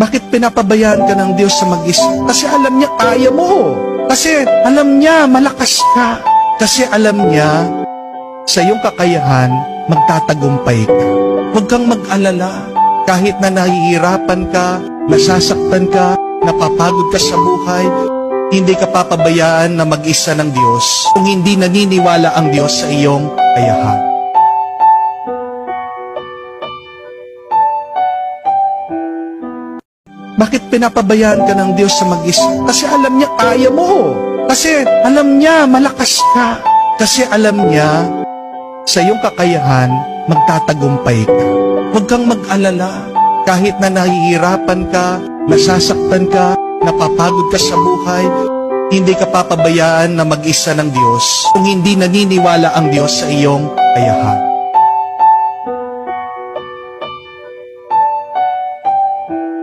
Bakit pinapabayaan ka ng Diyos sa mag-isa? Kasi alam niya kaya mo. Kasi alam niya malakas ka. Kasi alam niya sa iyong kakayahan magtatagumpay ka. Huwag kang mag-alala. Kahit na nahihirapan ka, nasasaktan ka, napapagod ka sa buhay, hindi ka papabayaan na mag-isa ng Diyos kung hindi naniniwala ang Diyos sa iyong kakayahan. Bakit pinapabayaan ka ng Diyos sa mag-isa? Kasi alam niya kaya mo. Kasi alam niya malakas ka. Kasi alam niya sa iyong kakayahan magtatagumpay ka. Huwag kang mag-alala. Kahit na nahihirapan ka, nasasaktan ka, napapagod ka sa buhay, hindi ka papabayaan na mag-isa ng Diyos kung hindi naniniwala ang Diyos sa iyong kakayahan.